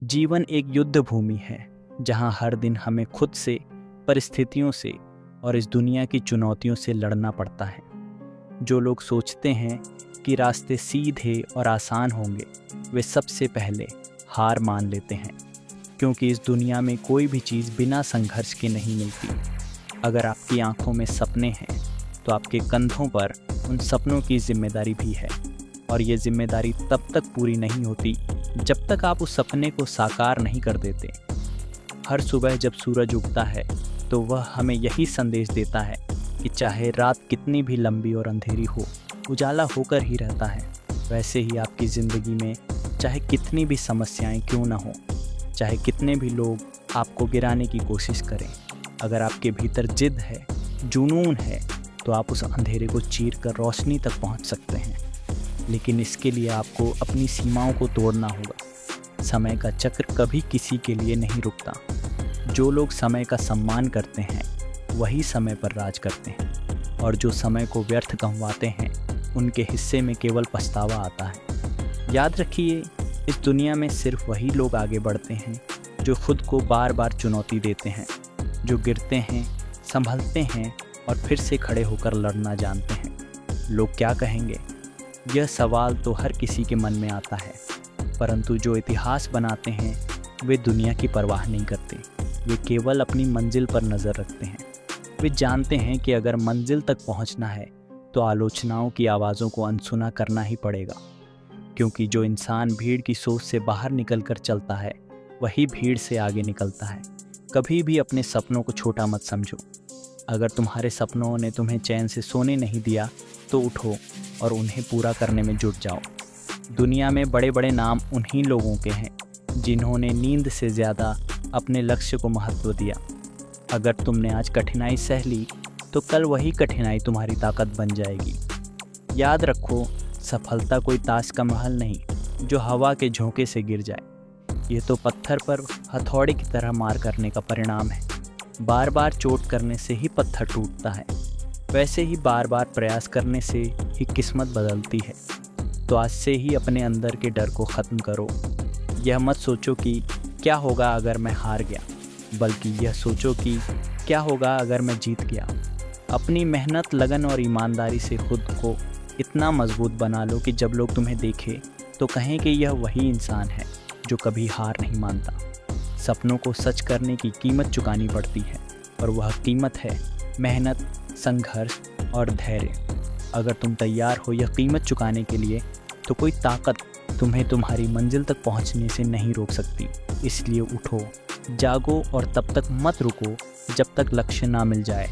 जीवन एक युद्ध भूमि है जहां हर दिन हमें खुद से, परिस्थितियों से और इस दुनिया की चुनौतियों से लड़ना पड़ता है। जो लोग सोचते हैं कि रास्ते सीधे और आसान होंगे, वे सबसे पहले हार मान लेते हैं, क्योंकि इस दुनिया में कोई भी चीज़ बिना संघर्ष के नहीं मिलती। अगर आपकी आंखों में सपने हैं, तो आपके कंधों पर उन सपनों की जिम्मेदारी भी है, और ये जिम्मेदारी तब तक पूरी नहीं होती जब तक आप उस सपने को साकार नहीं कर देते। हर सुबह जब सूरज उगता है तो वह हमें यही संदेश देता है कि चाहे रात कितनी भी लंबी और अंधेरी हो, उजाला होकर ही रहता है। वैसे ही आपकी ज़िंदगी में चाहे कितनी भी समस्याएं क्यों ना हो, चाहे कितने भी लोग आपको गिराने की कोशिश करें, अगर आपके भीतर जिद है, जुनून है, तो आप उस अंधेरे को चीर कर रोशनी तक पहुंच सकते हैं। लेकिन इसके लिए आपको अपनी सीमाओं को तोड़ना होगा। समय का चक्र कभी किसी के लिए नहीं रुकता। जो लोग समय का सम्मान करते हैं वही समय पर राज करते हैं, और जो समय को व्यर्थ गंवाते हैं उनके हिस्से में केवल पछतावा आता है। याद रखिए, इस दुनिया में सिर्फ वही लोग आगे बढ़ते हैं जो खुद को बार बार चुनौती देते हैं, जो गिरते हैं, संभलते हैं और फिर से खड़े होकर लड़ना जानते हैं। लोग क्या कहेंगे, यह सवाल तो हर किसी के मन में आता है, परंतु जो इतिहास बनाते हैं वे दुनिया की परवाह नहीं करते। वे केवल अपनी मंजिल पर नज़र रखते हैं। वे जानते हैं कि अगर मंजिल तक पहुंचना है तो आलोचनाओं की आवाज़ों को अनसुना करना ही पड़ेगा, क्योंकि जो इंसान भीड़ की सोच से बाहर निकलकर चलता है वही भीड़ से आगे निकलता है। कभी भी अपने सपनों को छोटा मत समझो। अगर तुम्हारे सपनों ने तुम्हें चैन से सोने नहीं दिया तो उठो और उन्हें पूरा करने में जुट जाओ। दुनिया में बड़े बड़े नाम उन्हीं लोगों के हैं जिन्होंने नींद से ज़्यादा अपने लक्ष्य को महत्व दिया। अगर तुमने आज कठिनाई सह ली तो कल वही कठिनाई तुम्हारी ताकत बन जाएगी। याद रखो, सफलता कोई ताश का महल नहीं जो हवा के झोंके से गिर जाए। ये तो पत्थर पर हथौड़े की तरह मार करने का परिणाम है। बार बार चोट करने से ही पत्थर टूटता है, वैसे ही बार बार प्रयास करने से ही किस्मत बदलती है। तो आज से ही अपने अंदर के डर को ख़त्म करो। यह मत सोचो कि क्या होगा अगर मैं हार गया, बल्कि यह सोचो कि क्या होगा अगर मैं जीत गया। अपनी मेहनत, लगन और ईमानदारी से खुद को इतना मजबूत बना लो कि जब लोग तुम्हें देखें तो कहें कि यह वही इंसान है जो कभी हार नहीं मानता। सपनों को सच करने की कीमत चुकानी पड़ती है, और वह कीमत है मेहनत, संघर्ष और धैर्य। अगर तुम तैयार हो यह कीमत चुकाने के लिए, तो कोई ताकत तुम्हें तुम्हारी मंजिल तक पहुंचने से नहीं रोक सकती। इसलिए उठो, जागो और तब तक मत रुको जब तक लक्ष्य ना मिल जाए।